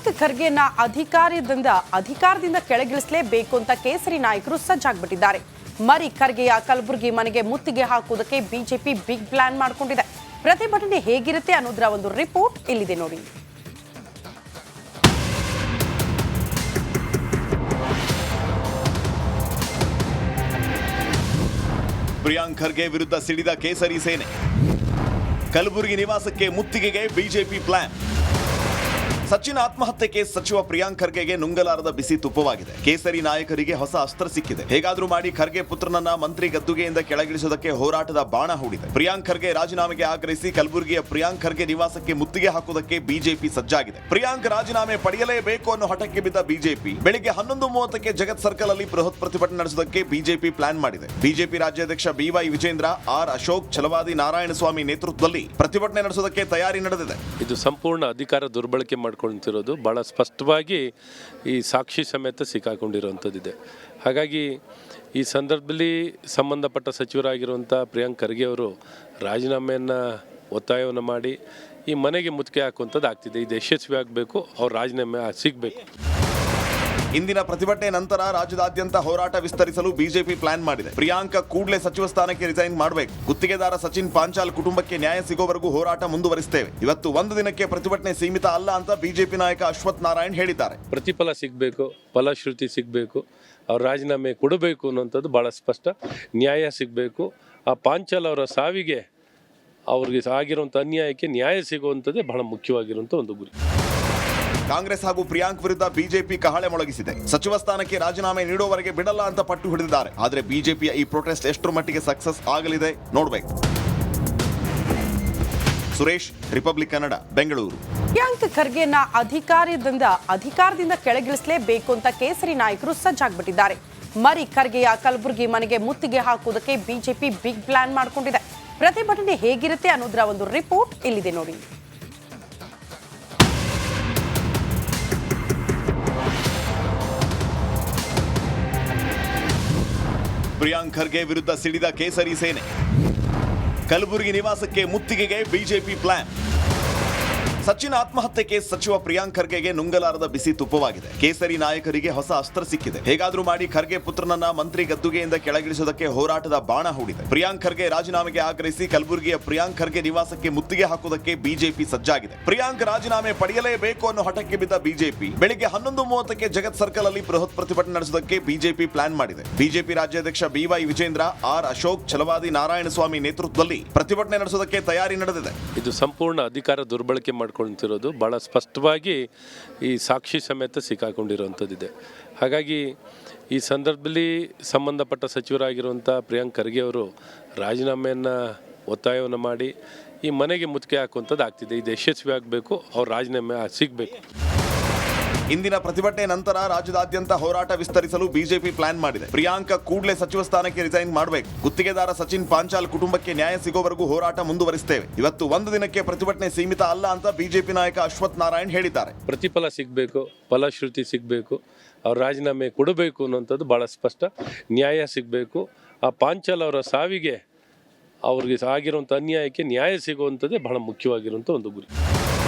ಪ್ರಿಯಾಂಕ್ ಖರ್ಗೆನ ಅಧಿಕಾರದಿಂದ ಕೆಳಗಿಳಿಸಲೇಬೇಕು ಅಂತ ಕೇಸರಿ ನಾಯಕರು ಸಜ್ಜಾಗ್ಬಿಟ್ಟಿದ್ದಾರೆ. ಮರಿ ಖರ್ಗೆಯ ಕಲಬುರಗಿ ಮನೆಗೆ ಮುತ್ತಿಗೆ ಹಾಕುವುದಕ್ಕೆ ಬಿಜೆಪಿ ಬಿಗ್ ಪ್ಲಾನ್ ಮಾಡಿಕೊಂಡಿದೆ. ಪ್ರತಿಭಟನೆ ಹೇಗಿರುತ್ತೆ ಅನ್ನೋದರ ಒಂದು ರಿಪೋರ್ಟ್ ಇಲ್ಲಿದೆ ನೋಡಿ. ಪ್ರಿಯಾಂಕ್ ಖರ್ಗೆ ವಿರುದ್ಧ ಸಿಡಿದ ಕೇಸರಿ ಸೇನೆ. ಕಲಬುರಗಿ ನಿವಾಸಕ್ಕೆ ಮುತ್ತಿಗೆಗೆ ಬಿಜೆಪಿ ಪ್ಲಾನ್. ಸಚಿನ್ ಆತ್ಮಹತ್ಯೆ ಕೇಸ್ ಸಚಿವ ಪ್ರಿಯಾಂಕ್ ಖರ್ಗೆಗೆ ನುಂಗಲಾರದ ಬಿಸಿ ತುಪ್ಪವಾಗಿದೆ. ಕೇಸರಿ ನಾಯಕರಿಗೆ ಹೊಸ ಅಸ್ತ್ರ ಸಿಕ್ಕಿದೆ. ಹೇಗಾದ್ರೂ ಮಾಡಿ ಖರ್ಗೆ ಪುತ್ರನನ್ನ ಮಂತ್ರಿ ಗದ್ದುಗೆಯಿಂದ ಕೆಳಗಿಳಿಸುವುದಕ್ಕೆ ಹೋರಾಟದ ಬಾಣ ಹೂಡಿದೆ. ಪ್ರಿಯಾಂಕ್ ಖರ್ಗೆ ರಾಜೀನಾಮೆಗೆ ಆಗ್ರಹಿಸಿ ಕಲಬುರಗಿಯ ಪ್ರಿಯಾಂಕ್ ಖರ್ಗೆ ನಿವಾಸಕ್ಕೆ ಮುತ್ತಿಗೆ ಹಾಕುವುದಕ್ಕೆ ಬಿಜೆಪಿ ಸಜ್ಜಾಗಿದೆ. ಪ್ರಿಯಾಂಕ್ ರಾಜೀನಾಮೆ ಪಡೆಯಲೇಬೇಕು ಅನ್ನೋ ಹಠಕ್ಕೆ ಬಿದ್ದ ಬಿಜೆಪಿ ಬೆಳಿಗ್ಗೆ 11:30ಕ್ಕೆ ಜಗತ್ ಸರ್ಕಲ್ ಅಲ್ಲಿ ಬೃಹತ್ ಪ್ರತಿಭಟನೆ ನಡೆಸುವುದಕ್ಕೆ ಬಿಜೆಪಿ ಪ್ಲಾನ್ ಮಾಡಿದೆ. ಬಿಜೆಪಿ ರಾಜ್ಯಾಧ್ಯಕ್ಷ BY ವಿಜೇಂದ್ರ, R ಅಶೋಕ್, ಛಲವಾದಿ ನಾರಾಯಣಸ್ವಾಮಿ ನೇತೃತ್ವದಲ್ಲಿ ಪ್ರತಿಭಟನೆ ನಡೆಸುವುದಕ್ಕೆ ತಯಾರಿ ನಡೆದಿದೆ. ಇದು ಸಂಪೂರ್ಣ ಅಧಿಕಾರ ದುರ್ಬಳಕೆ ಮಾಡ್ಕೊಳ್ತಿರೋದು ಬಹಳ ಸ್ಪಷ್ಟವಾಗಿ ಈ ಸಾಕ್ಷಿ ಸಮೇತ ಸಿಕ್ಕಾಕೊಂಡಿರುವಂಥದ್ದಿದೆ. ಹಾಗಾಗಿ ಈ ಸಂದರ್ಭದಲ್ಲಿ ಸಂಬಂಧಪಟ್ಟ ಸಚಿವರಾಗಿರುವಂಥ ಪ್ರಿಯಾಂಕ್ ಖರ್ಗೆ ಅವರು ರಾಜೀನಾಮೆಯನ್ನು ಒತ್ತಾಯವನ್ನು ಮಾಡಿ ಈ ಮನೆಗೆ ಮುತ್ತಿಗೆ ಹಾಕುವಂಥದ್ದು ಆಗ್ತಿದೆ. ಇದು ಯಶಸ್ವಿ ಆಗಬೇಕು, ಅವ್ರ ರಾಜೀನಾಮೆ ಸಿಗಬೇಕು. ಇಂದಿನ ಪ್ರತಿಭಟನೆ ನಂತರ ರಾಜ್ಯದಾದ್ಯಂತ ಹೋರಾಟ ವಿಸ್ತರಿಸಲು ಬಿಜೆಪಿ ಪ್ಲಾನ್ ಮಾಡಿದೆ. ಪ್ರಿಯಾಂಕ ಕೂಡಲೇ ಸಚಿವ ಸ್ಥಾನಕ್ಕೆ ರಿಸೈನ್ ಮಾಡಬೇಕು. ಗುತ್ತಿಗೆದಾರ ಸಚಿನ್ ಪಾಂಚಾಲ್ ಕುಟುಂಬಕ್ಕೆ ನ್ಯಾಯ ಸಿಗೋವರೆಗೂ ಹೋರಾಟ ಮುಂದುವರಿಸುತ್ತೇವೆ. ಇವತ್ತು ಒಂದು ದಿನಕ್ಕೆ ಪ್ರತಿಭಟನೆ ಸೀಮಿತ ಅಲ್ಲ ಅಂತ ಬಿಜೆಪಿ ನಾಯಕ ಅಶ್ವಥ್ ನಾರಾಯಣ್ ಹೇಳಿದ್ದಾರೆ. ಪ್ರತಿಫಲ ಸಿಗಬೇಕು, ಫಲಶ್ರುತಿ ಸಿಗಬೇಕು, ಅವ್ರ ರಾಜೀನಾಮೆ ಕೊಡಬೇಕು ಅನ್ನೋಂಥದ್ದು ಬಹಳ ಸ್ಪಷ್ಟ. ನ್ಯಾಯ ಸಿಗಬೇಕು. ಆ ಪಾಂಚಾಲ್ ಅವರ ಸಾವಿಗೆ ಅವ್ರಿಗೆ ಆಗಿರುವಂಥ ಅನ್ಯಾಯಕ್ಕೆ ನ್ಯಾಯ ಸಿಗುವಂಥದ್ದೇ ಬಹಳ ಮುಖ್ಯವಾಗಿರುವಂಥ ಒಂದು ಗುರಿ. ಕಾಂಗ್ರೆಸ್ ಹಾಗೂ ಪ್ರಿಯಾಂಕ್ ವಿರುದ್ಧ ಬಿಜೆಪಿ ಕಹಳೆ ಮೊಳಗಿಸಿದೆ. ಸಚಿವ ಸ್ಥಾನಕ್ಕೆ ರಾಜೀನಾಮೆ ನೀಡುವವರೆಗೆ ಬಿಡಲ್ಲ ಅಂತ ಪಟ್ಟು ಹಿಡಿದಿದ್ದಾರೆ. ಆದರೆ ಬಿಜೆಪಿಯ ಈ ಪ್ರೊಟೆಸ್ಟ್ ಎಷ್ಟರ ಮಟ್ಟಿಗೆ ಸಕ್ಸಸ್ ಆಗಲಿದೆ ನೋಡಬೇಕು. ಸುರೇಶ್, ರಿಪಬ್ಲಿಕ್ ಕನ್ನಡ, ಬೆಂಗಳೂರು. ಪ್ರಿಯಾಂಕ್ ಖರ್ಗೆನ ಅಧಿಕಾರದಿಂದ ಕೆಳಗಿಳಿಸಲೇಬೇಕು ಅಂತ ಕೇಸರಿ ನಾಯಕರು ಸಜ್ಜಾಗ್ಬಿಟ್ಟಿದ್ದಾರೆ. ಮರಿ ಖರ್ಗೆಯ ಕಲಬುರಗಿ ಮನೆಗೆ ಮುತ್ತಿಗೆ ಹಾಕುವುದಕ್ಕೆ ಬಿಜೆಪಿ ಬಿಗ್ ಪ್ಲಾನ್ ಮಾಡಿಕೊಂಡಿದೆ. ಪ್ರತಿಭಟನೆ ಹೇಗಿರುತ್ತೆ ಅನ್ನೋದರ ಒಂದು ರಿಪೋರ್ಟ್ ಇಲ್ಲಿದೆ ನೋಡಿ. ಪ್ರಿಯಾಂಕ್ ಖರ್ಗೆ ವಿರುದ್ಧ ಸಿಡಿದ ಕೇಸರಿ ಸೇನೆ. ಕಲಬುರಗಿ ನಿವಾಸಕ್ಕೆ ಮುತ್ತಿಗೆಗೆ ಬಿಜೆಪಿ ಪ್ಲಾನ್. ಸಚಿನ್ ಆತ್ಮಹತ್ಯೆ ಕೇಸ್ ಸಚಿವ ಪ್ರಿಯಾಂಕ್ ಖರ್ಗೆಗೆ ನುಂಗಲಾರದ ಬಿಸಿ ತುಪ್ಪವಾಗಿದೆ. ಕೇಸರಿ ನಾಯಕರಿಗೆ ಹೊಸ ಅಸ್ತ್ರ ಸಿಕ್ಕಿದೆ. ಹೇಗಾದ್ರೂ ಮಾಡಿ ಖರ್ಗೆ ಪುತ್ರನನ್ನ ಮಂತ್ರಿ ಗದ್ದುಗೆಯಿಂದ ಕೆಳಗಿಳಿಸುವುದಕ್ಕೆ ಹೋರಾಟದ ಬಾಣ ಹೂಡಿದೆ. ಪ್ರಿಯಾಂಕ್ ಖರ್ಗೆ ರಾಜೀನಾಮೆಗೆ ಆಗ್ರಹಿಸಿ ಕಲಬುರಗಿಯ ಪ್ರಿಯಾಂಕ್ ಖರ್ಗೆ ನಿವಾಸಕ್ಕೆ ಮುತ್ತಿಗೆ ಹಾಕುವುದಕ್ಕೆ ಬಿಜೆಪಿ ಸಜ್ಜಾಗಿದೆ. ಪ್ರಿಯಾಂಕ್ ರಾಜೀನಾಮೆ ಪಡೆಯಲೇಬೇಕು ಅನ್ನೋ ಹಠಕ್ಕೆ ಬಿದ್ದ ಬಿಜೆಪಿ ಬೆಳಿಗ್ಗೆ 11:30ಕ್ಕೆ ಜಗತ್ ಸರ್ಕಲ್ ಅಲ್ಲಿ ಬೃಹತ್ ಪ್ರತಿಭಟನೆ ನಡೆಸುವುದಕ್ಕೆ ಬಿಜೆಪಿ ಪ್ಲಾನ್ ಮಾಡಿದೆ. ಬಿಜೆಪಿ ರಾಜ್ಯಾಧ್ಯಕ್ಷ BY ವಿಜೇಂದ್ರ, R ಅಶೋಕ್, ಛಲವಾದಿ ನಾರಾಯಣಸ್ವಾಮಿ ನೇತೃತ್ವದಲ್ಲಿ ಪ್ರತಿಭಟನೆ ನಡೆಸುವುದಕ್ಕೆ ತಯಾರಿ ನಡೆದಿದೆ. ಇದು ಸಂಪೂರ್ಣ ಅಧಿಕಾರ ದುರ್ಬಳಕೆ ಮಾಡ್ಕೊಳ್ತಿರೋದು ಬಹಳ ಸ್ಪಷ್ಟವಾಗಿ ಈ ಸಾಕ್ಷಿ ಸಮೇತ ಸಿಕ್ಕಾಕೊಂಡಿರುವಂಥದ್ದಿದೆ. ಹಾಗಾಗಿ ಈ ಸಂದರ್ಭದಲ್ಲಿ ಸಂಬಂಧಪಟ್ಟ ಸಚಿವರಾಗಿರುವಂಥ ಪ್ರಿಯಾಂಕ್ ಖರ್ಗೆ ಅವರು ರಾಜೀನಾಮೆಯನ್ನು ಒತ್ತಾಯವನ್ನು ಮಾಡಿ ಈ ಮನೆಗೆ ಮುತ್ತಿಗೆ ಹಾಕುವಂಥದ್ದು ಆಗ್ತಿದೆ. ಇದು ಯಶಸ್ವಿ ಆಗಬೇಕು, ಅವ್ರ ರಾಜೀನಾಮೆ ಸಿಗಬೇಕು. ಇಂದಿನ ಪ್ರತಿಭಟನೆ ನಂತರ ರಾಜ್ಯದಾದ್ಯಂತ ಹೋರಾಟ ವಿಸ್ತರಿಸಲು ಬಿಜೆಪಿ ಪ್ಲಾನ್ ಮಾಡಿದೆ. ಪ್ರಿಯಾಂಕ ಕೂಡಲೇ ಸಚಿವ ಸ್ಥಾನಕ್ಕೆ ರಿಸೈನ್ ಮಾಡಬೇಕು. ಗುತ್ತಿಗೆದಾರ ಸಚಿನ್ ಪಾಂಚಾಲ್ ಕುಟುಂಬಕ್ಕೆ ನ್ಯಾಯ ಸಿಗೋವರೆಗೂ ಹೋರಾಟ ಮುಂದುವರಿಸುತ್ತೇವೆ. ಇವತ್ತು ಒಂದು ದಿನಕ್ಕೆ ಪ್ರತಿಭಟನೆ ಸೀಮಿತ ಅಲ್ಲ ಅಂತ ಬಿಜೆಪಿ ನಾಯಕ ಅಶ್ವಥ್ ನಾರಾಯಣ್ ಹೇಳಿದ್ದಾರೆ. ಪ್ರತಿಫಲ ಸಿಗಬೇಕು, ಫಲಶ್ರುತಿ ಸಿಗಬೇಕು, ಅವ್ರ ರಾಜೀನಾಮೆ ಕೊಡಬೇಕು ಅನ್ನೋಂಥದ್ದು ಬಹಳ ಸ್ಪಷ್ಟ. ನ್ಯಾಯ ಸಿಗಬೇಕು. ಆ ಪಾಂಚಾಲ್ ಅವರ ಸಾವಿಗೆ ಅವ್ರಿಗೆ ಆಗಿರುವಂಥ ಅನ್ಯಾಯಕ್ಕೆ ನ್ಯಾಯ ಸಿಗುವಂಥದ್ದೇ ಬಹಳ ಮುಖ್ಯವಾಗಿರುವಂಥ ಒಂದು ಗುರಿ.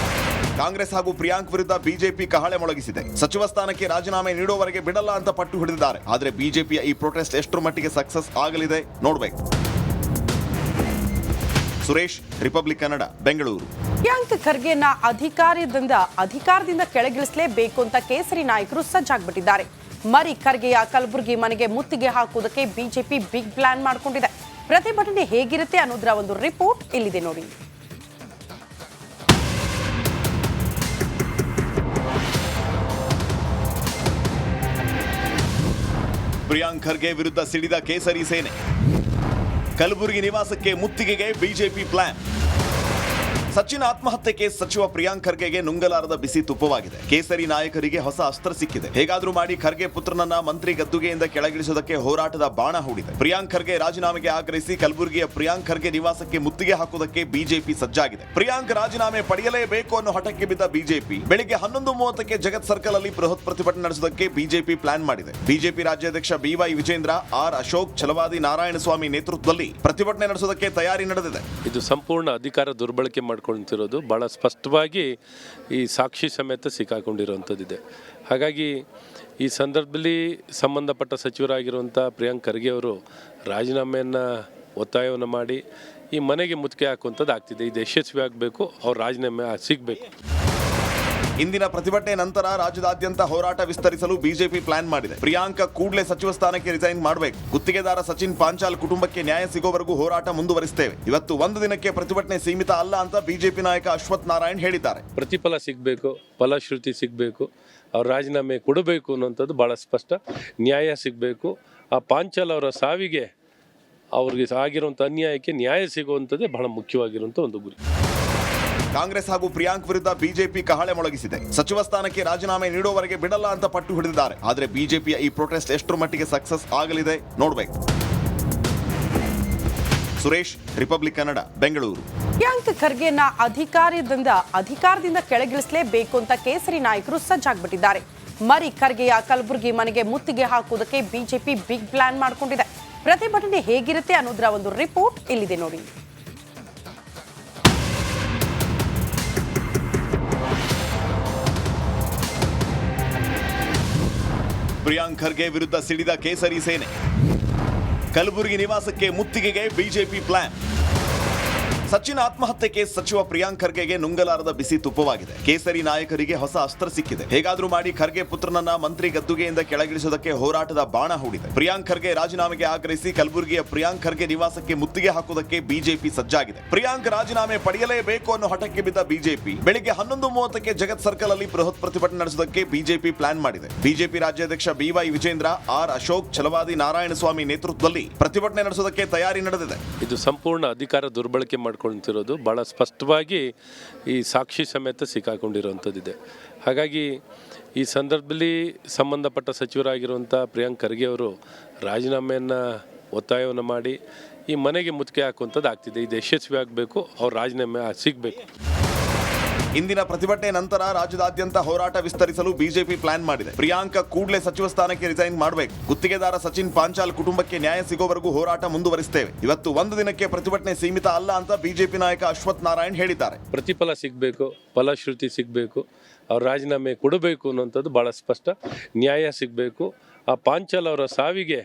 ಕಾಂಗ್ರೆಸ್ ಹಾಗೂ ಪ್ರಿಯಾಂಕ್ ವಿರುದ್ಧ ಬಿಜೆಪಿ ಕಹಳೆ ಮೊಳಗಿಸಿದೆ. ಸಚಿವ ಸ್ಥಾನಕ್ಕೆ ರಾಜೀನಾಮೆ ನೀಡುವವರೆಗೆ ಬಿಡಲ್ಲ ಅಂತ ಪಟ್ಟು ಹಿಡಿದಿದ್ದಾರೆ. ಆದರೆ ಬಿಜೆಪಿಯ ಈ ಪ್ರೊಟೆಸ್ಟ್ ಎಷ್ಟರ ಮಟ್ಟಿಗೆ ಸಕ್ಸಸ್ ಆಗಲಿದೆ ನೋಡಬೇಕು. ಸುರೇಶ್, ರಿಪಬ್ಲಿಕ್ ಕನ್ನಡ, ಬೆಂಗಳೂರು. ಪ್ರಿಯಾಂಕ್ ಖರ್ಗೆನ ಅಧಿಕಾರದಿಂದ ಕೆಳಗಿಳಿಸಲೇಬೇಕು ಅಂತ ಕೇಸರಿ ನಾಯಕರು ಸಜ್ಜಾಗ್ಬಿಟ್ಟಿದ್ದಾರೆ. ಮರಿ ಖರ್ಗೆಯ ಕಲಬುರಗಿ ಮನೆಗೆ ಮುತ್ತಿಗೆ ಹಾಕುವುದಕ್ಕೆ ಬಿಜೆಪಿ ಬಿಗ್ ಪ್ಲಾನ್ ಮಾಡಿಕೊಂಡಿದೆ. ಪ್ರತಿಭಟನೆ ಹೇಗಿರುತ್ತೆ ಅನ್ನೋದರ ಒಂದು ರಿಪೋರ್ಟ್ ಇಲ್ಲಿದೆ ನೋಡಿ. ಪ್ರಿಯಾಂಕ್ ಖರ್ಗೆ ವಿರುದ್ಧ ಸಿಡಿದ ಕೇಸರಿ ಸೇನೆ. ಕಲಬುರಗಿ ನಿವಾಸಕ್ಕೆ ಮುತ್ತಿಗೆಗೆ ಬಿಜೆಪಿ ಪ್ಲಾನ್. ಸಚಿನ್ ಆತ್ಮಹತ್ಯೆ ಕೇಸ್ ಸಚಿವ ಪ್ರಿಯಾಂಕ್ ಖರ್ಗೆಗೆ ನುಂಗಲಾರದ ಬಿಸಿ ತುಪ್ಪವಾಗಿದೆ. ಕೇಸರಿ ನಾಯಕರಿಗೆ ಹೊಸ ಅಸ್ತ್ರ ಸಿಕ್ಕಿದೆ. ಹೇಗಾದ್ರೂ ಮಾಡಿ ಖರ್ಗೆ ಪುತ್ರನನ್ನ ಮಂತ್ರಿ ಗದ್ದುಗೆಯಿಂದ ಕೆಳಗಿಳಿಸುವುದಕ್ಕೆ ಹೋರಾಟದ ಬಾಣ ಹೂಡಿದೆ. ಪ್ರಿಯಾಂಕ್ ಖರ್ಗೆ ರಾಜೀನಾಮೆಗೆ ಆಗ್ರಹಿಸಿ ಕಲಬುರಗಿಯ ಪ್ರಿಯಾಂಕ್ ಖರ್ಗೆ ನಿವಾಸಕ್ಕೆ ಮುತ್ತಿಗೆ ಹಾಕುವುದಕ್ಕೆ ಬಿಜೆಪಿ ಸಜ್ಜಾಗಿದೆ. ಪ್ರಿಯಾಂಕ್ ರಾಜೀನಾಮೆ ಪಡೆಯಲೇಬೇಕು ಅನ್ನೋ ಹಠಕ್ಕೆ ಬಿದ್ದ ಬಿಜೆಪಿ ಬೆಳಿಗ್ಗೆ 11:30ಕ್ಕೆ ಜಗತ್ ಸರ್ಕಲ್ ಅಲ್ಲಿ ಬೃಹತ್ ಪ್ರತಿಭಟನೆ ನಡೆಸುವುದಕ್ಕೆ ಬಿಜೆಪಿ ಪ್ಲಾನ್ ಮಾಡಿದೆ. ಬಿಜೆಪಿ ರಾಜ್ಯಾಧ್ಯಕ್ಷ BY ವಿಜೇಂದ್ರ, R ಅಶೋಕ್, ಛಲವಾದಿ ನಾರಾಯಣಸ್ವಾಮಿ ನೇತೃತ್ವದಲ್ಲಿ ಪ್ರತಿಭಟನೆ ನಡೆಸುವುದಕ್ಕೆ ತಯಾರಿ ನಡೆದಿದೆ. ಇದು ಸಂಪೂರ್ಣ ಅಧಿಕಾರ ದುರ್ಬಳಕೆ ಮಾಡ್ಕೊಳ್ತಿರೋದು ಭಾಳ ಸ್ಪಷ್ಟವಾಗಿ ಈ ಸಾಕ್ಷಿ ಸಮೇತ ಸಿಕ್ಕಾಕೊಂಡಿರೋವಂಥದ್ದಿದೆ. ಹಾಗಾಗಿ ಈ ಸಂದರ್ಭದಲ್ಲಿ ಸಂಬಂಧಪಟ್ಟ ಸಚಿವರಾಗಿರುವಂಥ ಪ್ರಿಯಾಂಕ್ ಖರ್ಗೆ ಅವರು ರಾಜೀನಾಮೆಯನ್ನು ಒತ್ತಾಯವನ್ನು ಮಾಡಿ ಈ ಮನೆಗೆ ಮುತ್ತಿಗೆ ಹಾಕುವಂಥದ್ದು ಆಗ್ತಿದೆ. ಇದು ಯಶಸ್ವಿ ಆಗಬೇಕು, ಅವ್ರ ರಾಜೀನಾಮೆ ಸಿಗಬೇಕು. ಇಂದಿನ ಪ್ರತಿಭಟನೆ ನಂತರ ರಾಜ್ಯದಾದ್ಯಂತ ಹೋರಾಟ ವಿಸ್ತರಿಸಲು ಬಿಜೆಪಿ ಪ್ಲಾನ್ ಮಾಡಿದೆ. ಪ್ರಿಯಾಂಕ ಕೂಡಲೇ ಸಚಿವ ಸ್ಥಾನಕ್ಕೆ ರಿಸೈನ್ ಮಾಡಬೇಕು. ಗುತ್ತಿಗೆದಾರ ಸಚಿನ್ ಪಾಂಚಾಲ್ ಕುಟುಂಬಕ್ಕೆ ನ್ಯಾಯ ಸಿಗೋವರೆಗೂ ಹೋರಾಟ ಮುಂದುವರಿಸುತ್ತೇವೆ. ಇವತ್ತು ಒಂದು ದಿನಕ್ಕೆ ಪ್ರತಿಭಟನೆ ಸೀಮಿತ ಅಲ್ಲ ಅಂತ ಬಿಜೆಪಿ ನಾಯಕ ಅಶ್ವಥ್ ನಾರಾಯಣ್ ಹೇಳಿದ್ದಾರೆ. ಪ್ರತಿಫಲ ಸಿಗಬೇಕು, ಫಲಶ್ರುತಿ ಸಿಗಬೇಕು, ಅವ್ರ ರಾಜೀನಾಮೆ ಕೊಡಬೇಕು ಅನ್ನೋಂಥದ್ದು ಭಾಳ ಸ್ಪಷ್ಟ. ನ್ಯಾಯ ಸಿಗಬೇಕು. ಆ ಪಾಂಚಾಲ್ ಅವರ ಸಾವಿಗೆ ಅವ್ರಿಗೆ ಆಗಿರುವಂಥ ಅನ್ಯಾಯಕ್ಕೆ ನ್ಯಾಯ ಸಿಗುವಂಥದ್ದೇ ಬಹಳ ಮುಖ್ಯವಾಗಿರುವಂಥ ಒಂದು ಗುರಿ. ಕಾಂಗ್ರೆಸ್ ಹಾಗೂ ಪ್ರಿಯಾಂಕ್ ವಿರುದ್ಧ ಬಿಜೆಪಿ ಕಹಳೆ ಮೊಳಗಿಸಿದೆ. ಸಚಿವ ಸ್ಥಾನಕ್ಕೆ ರಾಜೀನಾಮೆ ನೀಡುವವರೆಗೆ ಬಿಡಲ್ಲ ಅಂತ ಪಟ್ಟು ಹಿಡಿದಿದ್ದಾರೆ. ಆದರೆ ಬಿಜೆಪಿಯ ಈ ಪ್ರೊಟೆಸ್ಟ್ ಎಷ್ಟರ ಮಟ್ಟಿಗೆ ಸಕ್ಸಸ್ ಆಗಲಿದೆ ನೋಡಬೇಕು. ಸುರೇಶ್, ರಿಪಬ್ಲಿಕ್ ಕನ್ನಡ, ಬೆಂಗಳೂರು. ಪ್ರಿಯಾಂಕ್ ಖರ್ಗೆನ ಅಧಿಕಾರದಿಂದ ಕೆಳಗಿಳಿಸಲೇಬೇಕು ಅಂತ ಕೇಸರಿ ನಾಯಕರು ಸಜ್ಜಾಗ್ಬಿಟ್ಟಿದ್ದಾರೆ. ಮರಿ ಖರ್ಗೆಯ ಕಲಬುರಗಿ ಮನೆಗೆ ಮುತ್ತಿಗೆ ಹಾಕುವುದಕ್ಕೆ ಬಿಜೆಪಿ ಬಿಗ್ ಪ್ಲಾನ್ ಮಾಡಿಕೊಂಡಿದೆ. ಪ್ರತಿಭಟನೆ ಹೇಗಿರುತ್ತೆ ಅನ್ನೋದರ ಒಂದು ರಿಪೋರ್ಟ್ ಇಲ್ಲಿದೆ ನೋಡಿ. ಪ್ರಿಯಾಂಕ್ ಖರ್ಗೆ ವಿರುದ್ಧ ಸಿಡಿದ ಕೇಸರಿ ಸೇನೆ. ಕಲಬುರಗಿ ನಿವಾಸಕ್ಕೆ ಮುತ್ತಿಗೆಗೆ ಬಿಜೆಪಿ ಪ್ಲಾನ್. ಸಚಿನ್ ಆತ್ಮಹತ್ಯೆ ಕೇಸ್ ಸಚಿವ ಪ್ರಿಯಾಂಕ್ ಖರ್ಗೆಗೆ ನುಂಗಲಾರದ ಬಿಸಿ ತುಪ್ಪವಾಗಿದೆ. ಕೇಸರಿ ನಾಯಕರಿಗೆ ಹೊಸ ಅಸ್ತ್ರ ಸಿಕ್ಕಿದೆ. ಹೇಗಾದ್ರೂ ಮಾಡಿ ಖರ್ಗೆ ಪುತ್ರನನ್ನ ಮಂತ್ರಿ ಗದ್ದುಗೆಯಿಂದ ಕೆಳಗಿಳಿಸುವುದಕ್ಕೆ ಹೋರಾಟದ ಬಾಣ ಹೂಡಿದೆ. ಪ್ರಿಯಾಂಕ್ ಖರ್ಗೆ ರಾಜೀನಾಮೆಗೆ ಆಗ್ರಹಿಸಿ ಕಲಬುರಗಿಯ ಪ್ರಿಯಾಂಕ್ ಖರ್ಗೆ ನಿವಾಸಕ್ಕೆ ಮುತ್ತಿಗೆ ಹಾಕುವುದಕ್ಕೆ ಬಿಜೆಪಿ ಸಜ್ಜಾಗಿದೆ. ಪ್ರಿಯಾಂಕ್ ರಾಜೀನಾಮೆ ಪಡೆಯಲೇಬೇಕು ಅನ್ನೋ ಹಠಕ್ಕೆ ಬಿದ್ದ ಬಿಜೆಪಿ ಬೆಳಿಗ್ಗೆ 11:30ಕ್ಕೆ ಜಗತ್ ಸರ್ಕಲ್ ಅಲ್ಲಿ ಬೃಹತ್ ಪ್ರತಿಭಟನೆ ನಡೆಸುವುದಕ್ಕೆ ಬಿಜೆಪಿ ಪ್ಲಾನ್ ಮಾಡಿದೆ. ಬಿಜೆಪಿ ರಾಜ್ಯಾಧ್ಯಕ್ಷ BY ವಿಜೇಂದ್ರ, ಆರ್ ಅಶೋಕ್, ಛಲವಾದಿ ನಾರಾಯಣಸ್ವಾಮಿ ನೇತೃತ್ವದಲ್ಲಿ ಪ್ರತಿಭಟನೆ ನಡೆಸುವುದಕ್ಕೆ ತಯಾರಿ ನಡೆದಿದೆ. ಇದು ಸಂಪೂರ್ಣ ಅಧಿಕಾರ ದುರ್ಬಳಕೆ ಮಾಡ್ಕೊಳ್ತಿರೋದು ಭಾಳ ಸ್ಪಷ್ಟವಾಗಿ ಈ ಸಾಕ್ಷಿ ಸಮೇತ ಸಿಕ್ಕಾಕೊಂಡಿರೋವಂಥದ್ದಿದೆ. ಹಾಗಾಗಿ ಈ ಸಂದರ್ಭದಲ್ಲಿ ಸಂಬಂಧಪಟ್ಟ ಸಚಿವರಾಗಿರುವಂಥ ಪ್ರಿಯಾಂಕ್ ಖರ್ಗೆ ಅವರು ರಾಜೀನಾಮೆಯನ್ನು ಒತ್ತಾಯವನ್ನು ಮಾಡಿ ಈ ಮನೆಗೆ ಮುತ್ತಿಗೆ ಹಾಕುವಂಥದ್ದು ಆಗ್ತಿದೆ. ಇದು ಯಶಸ್ವಿ ಆಗಬೇಕು, ಅವ್ರ ರಾಜೀನಾಮೆ ಸಿಗಬೇಕು. ಇಂದಿನ ಪ್ರತಿಭಟನೆ ನಂತರ ರಾಜ್ಯದಾದ್ಯಂತ ಹೋರಾಟ ವಿಸ್ತರಿಸಲು ಬಿಜೆಪಿ ಪ್ಲಾನ್ ಮಾಡಿದೆ. ಪ್ರಿಯಾಂಕ ಕೂಡಲೇ ಸಚಿವ ಸ್ಥಾನಕ್ಕೆ ರಿಸೈನ್ ಮಾಡಬೇಕು. ಗುತ್ತಿಗೆದಾರ ಸಚಿನ್ ಪಾಂಚಾಲ್ ಕುಟುಂಬಕ್ಕೆ ನ್ಯಾಯ ಸಿಗೋವರೆಗೂ ಹೋರಾಟ ಮುಂದುವರಿಸುತ್ತೇವೆ. ಇವತ್ತು ಒಂದು ದಿನಕ್ಕೆ ಪ್ರತಿಭಟನೆ ಸೀಮಿತ ಅಲ್ಲ ಅಂತ ಬಿಜೆಪಿ ನಾಯಕ ಅಶ್ವಥ್ ನಾರಾಯಣ್ ಹೇಳಿದ್ದಾರೆ. ಪ್ರತಿಫಲ ಸಿಗಬೇಕು, ಫಲಶ್ರುತಿ ಸಿಗಬೇಕು, ಅವ್ರ ರಾಜೀನಾಮೆ ಕೊಡಬೇಕು ಅನ್ನೋಂಥದ್ದು ಭಾಳ ಸ್ಪಷ್ಟ. ನ್ಯಾಯ ಸಿಗಬೇಕು. ಆ ಪಾಂಚಾಲ್ ಅವರ ಸಾವಿಗೆ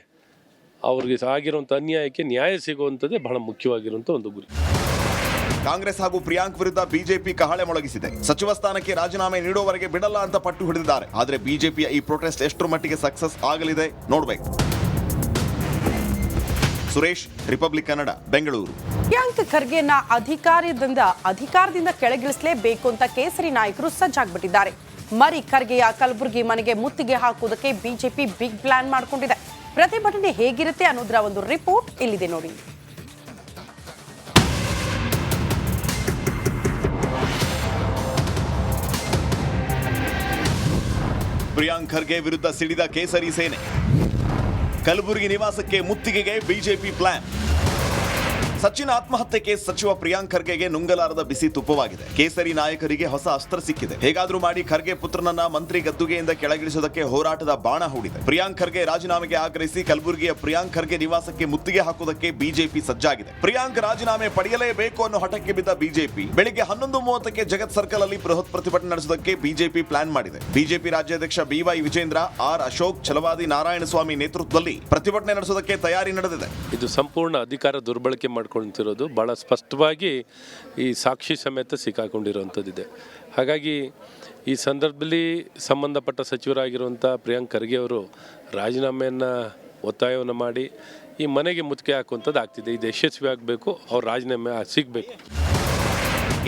ಅವ್ರಿಗೆ ಆಗಿರುವಂಥ ಅನ್ಯಾಯಕ್ಕೆ ನ್ಯಾಯ ಸಿಗುವಂಥದ್ದೇ ಬಹಳ ಮುಖ್ಯವಾಗಿರುವಂಥ ಒಂದು ಗುರಿ. ಕಾಂಗ್ರೆಸ್ ಹಾಗೂ ಪ್ರಿಯಾಂಕ್ ವಿರುದ್ಧ ಬಿಜೆಪಿ ಕಹಳೆ ಮೊಳಗಿಸಿದೆ. ಸಚಿವ ಸ್ಥಾನಕ್ಕೆ ರಾಜೀನಾಮೆ ನೀಡುವವರೆಗೆ ಬಿಡಲ್ಲ ಅಂತ ಪಟ್ಟು ಹಿಡಿದಿದ್ದಾರೆ. ಆದರೆ ಬಿಜೆಪಿಯ ಈ ಪ್ರೊಟೆಸ್ಟ್ ಎಷ್ಟರ ಮಟ್ಟಿಗೆ ಸಕ್ಸಸ್ ಆಗಲಿದೆ ನೋಡಬೇಕು. ಸುರೇಶ್, ರಿಪಬ್ಲಿಕ್ ಕನ್ನಡ, ಬೆಂಗಳೂರು. ಪ್ರಿಯಾಂಕ್ ಖರ್ಗೆನ ಅಧಿಕಾರದಿಂದ ಕೆಳಗಿಳಿಸಲೇಬೇಕು ಅಂತ ಕೇಸರಿ ನಾಯಕರು ಸಜ್ಜಾಗ್ಬಿಟ್ಟಿದ್ದಾರೆ. ಮರಿ ಖರ್ಗೆಯ ಕಲಬುರಗಿ ಮನೆಗೆ ಮುತ್ತಿಗೆ ಹಾಕುವುದಕ್ಕೆ ಬಿಜೆಪಿ ಬಿಗ್ ಪ್ಲಾನ್ ಮಾಡಿಕೊಂಡಿದೆ. ಪ್ರತಿಭಟನೆ ಹೇಗಿರುತ್ತೆ ಅನ್ನೋದರ ಒಂದು ರಿಪೋರ್ಟ್ ಇಲ್ಲಿದೆ ನೋಡಿ. ಪ್ರಿಯಾಂಕ್ ಖರ್ಗೆ ವಿರುದ್ಧ ಸಿಡಿದ ಕೇಸರಿ ಸೇನೆ. ಕಲಬುರಗಿ ನಿವಾಸಕ್ಕೆ ಮುತ್ತಿಗೆಗೆ ಬಿಜೆಪಿ ಪ್ಲಾನ್. ಸಚಿನ್ ಆತ್ಮಹತ್ಯೆ ಕೇಸ್ ಸಚಿವ ಪ್ರಿಯಾಂಕ್ ಖರ್ಗೆಗೆ ನುಂಗಲಾರದ ಬಿಸಿ ತುಪ್ಪವಾಗಿದೆ. ಕೇಸರಿ ನಾಯಕರಿಗೆ ಹೊಸ ಅಸ್ತ್ರ ಸಿಕ್ಕಿದೆ. ಹೇಗಾದ್ರೂ ಮಾಡಿ ಖರ್ಗೆ ಪುತ್ರನನ್ನ ಮಂತ್ರಿ ಗದ್ದುಗೆಯಿಂದ ಕೆಳಗಿಳಿಸುವುದಕ್ಕೆ ಹೋರಾಟದ ಬಾಣ ಹೂಡಿದೆ. ಪ್ರಿಯಾಂಕ್ ಖರ್ಗೆ ರಾಜೀನಾಮೆಗೆ ಆಗ್ರಹಿಸಿ ಕಲಬುರಗಿಯ ಪ್ರಿಯಾಂಕ್ ಖರ್ಗೆ ನಿವಾಸಕ್ಕೆ ಮುತ್ತಿಗೆ ಹಾಕುವುದಕ್ಕೆ ಬಿಜೆಪಿ ಸಜ್ಜಾಗಿದೆ. ಪ್ರಿಯಾಂಕ್ ರಾಜೀನಾಮೆ ಪಡೆಯಲೇಬೇಕು ಅನ್ನೋ ಹಠಕ್ಕೆ ಬಿದ್ದ ಬಿಜೆಪಿ ಬೆಳಿಗ್ಗೆ 11:30ಕ್ಕೆ ಜಗತ್ ಸರ್ಕಲ್ ಅಲ್ಲಿ ಬೃಹತ್ ಪ್ರತಿಭಟನೆ ನಡೆಸುವುದಕ್ಕೆ ಬಿಜೆಪಿ ಪ್ಲಾನ್ ಮಾಡಿದೆ. ಬಿಜೆಪಿ ರಾಜ್ಯಾಧ್ಯಕ್ಷ BY ವಿಜೇಂದ್ರ, ಆರ್ ಅಶೋಕ್, ಛಲವಾದಿ ನಾರಾಯಣಸ್ವಾಮಿ ನೇತೃತ್ವದಲ್ಲಿ ಪ್ರತಿಭಟನೆ ನಡೆಸುವುದಕ್ಕೆ ತಯಾರಿ ನಡೆದಿದೆ. ಇದು ಸಂಪೂರ್ಣ ಅಧಿಕಾರ ದುರ್ಬಳಕೆ ಮಾಡ್ಕೊಳ್ತಿರೋದು ಭಾಳ ಸ್ಪಷ್ಟವಾಗಿ ಈ ಸಾಕ್ಷಿ ಸಮೇತ ಸಿಕ್ಕಾಕೊಂಡಿರೋವಂಥದ್ದಿದೆ. ಹಾಗಾಗಿ ಈ ಸಂದರ್ಭದಲ್ಲಿ ಸಂಬಂಧಪಟ್ಟ ಸಚಿವರಾಗಿರುವಂಥ ಪ್ರಿಯಾಂಕ್ ಖರ್ಗೆ ಅವರು ರಾಜೀನಾಮೆಯನ್ನು ಒತ್ತಾಯವನ್ನು ಮಾಡಿ ಈ ಮನೆಗೆ ಮುತ್ತಿಗೆ ಹಾಕುವಂಥದ್ದು ಆಗ್ತಿದೆ. ಇದು ಯಶಸ್ವಿ ಆಗಬೇಕು, ಅವ್ರ ರಾಜೀನಾಮೆ ಸಿಗಬೇಕು.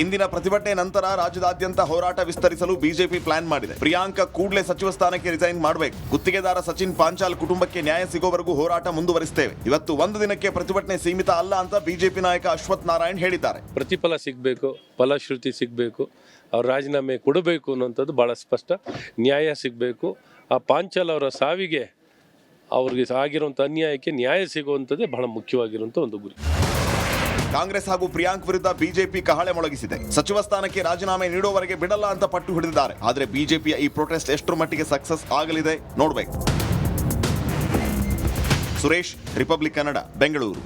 ಇಂದಿನ ಪ್ರತಿಭಟನೆ ನಂತರ ರಾಜ್ಯದಾದ್ಯಂತ ಹೋರಾಟ ವಿಸ್ತರಿಸಲು ಬಿಜೆಪಿ ಪ್ಲಾನ್ ಮಾಡಿದೆ. ಪ್ರಿಯಾಂಕ ಕೂಡಲೇ ಸಚಿವ ಸ್ಥಾನಕ್ಕೆ ರಿಸೈನ್ ಮಾಡಬೇಕು. ಗುತ್ತಿಗೆದಾರ ಸಚಿನ್ ಪಾಂಚಾಲ್ ಕುಟುಂಬಕ್ಕೆ ನ್ಯಾಯ ಸಿಗೋವರೆಗೂ ಹೋರಾಟ ಮುಂದುವರಿಸುತ್ತೇವೆ. ಇವತ್ತು ಒಂದು ದಿನಕ್ಕೆ ಪ್ರತಿಭಟನೆ ಸೀಮಿತ ಅಲ್ಲ ಅಂತ ಬಿಜೆಪಿ ನಾಯಕ ಅಶ್ವಥ್ ನಾರಾಯಣ್ ಹೇಳಿದ್ದಾರೆ. ಪ್ರತಿಫಲ ಸಿಗಬೇಕು, ಫಲಶ್ರುತಿ ಸಿಗಬೇಕು, ಅವ್ರ ರಾಜೀನಾಮೆ ಕೊಡಬೇಕು ಅನ್ನೋಂಥದ್ದು ಭಾಳ ಸ್ಪಷ್ಟ. ನ್ಯಾಯ ಸಿಗಬೇಕು. ಆ ಪಾಂಚಾಲ್ ಅವರ ಸಾವಿಗೆ ಅವ್ರಿಗೆ ಆಗಿರುವಂಥ ಅನ್ಯಾಯಕ್ಕೆ ನ್ಯಾಯ ಸಿಗುವಂಥದ್ದೇ ಬಹಳ ಮುಖ್ಯವಾಗಿರುವಂಥ ಒಂದು ಗುರಿ. ಕಾಂಗ್ರೆಸ್ ಹಾಗೂ ಪ್ರಿಯಾಂಕ್ ವಿರುದ್ಧ ಬಿಜೆಪಿ ಕಹಳೆ ಮೊಳಗಿಸಿದೆ. ಸಚಿವ ಸ್ಥಾನಕ್ಕೆ ರಾಜೀನಾಮೆ ನೀಡುವವರೆಗೆ ಬಿಡಲ್ಲ ಅಂತ ಪಟ್ಟು ಹಿಡಿದಿದ್ದಾರೆ. ಆದರೆ ಬಿಜೆಪಿಯ ಈ ಪ್ರೊಟೆಸ್ಟ್ ಎಷ್ಟರ ಮಟ್ಟಿಗೆ ಸಕ್ಸಸ್ ಆಗಲಿದೆ ನೋಡಬೇಕು. ಸುರೇಶ್, ರಿಪಬ್ಲಿಕ್ ಕನ್ನಡ, ಬೆಂಗಳೂರು.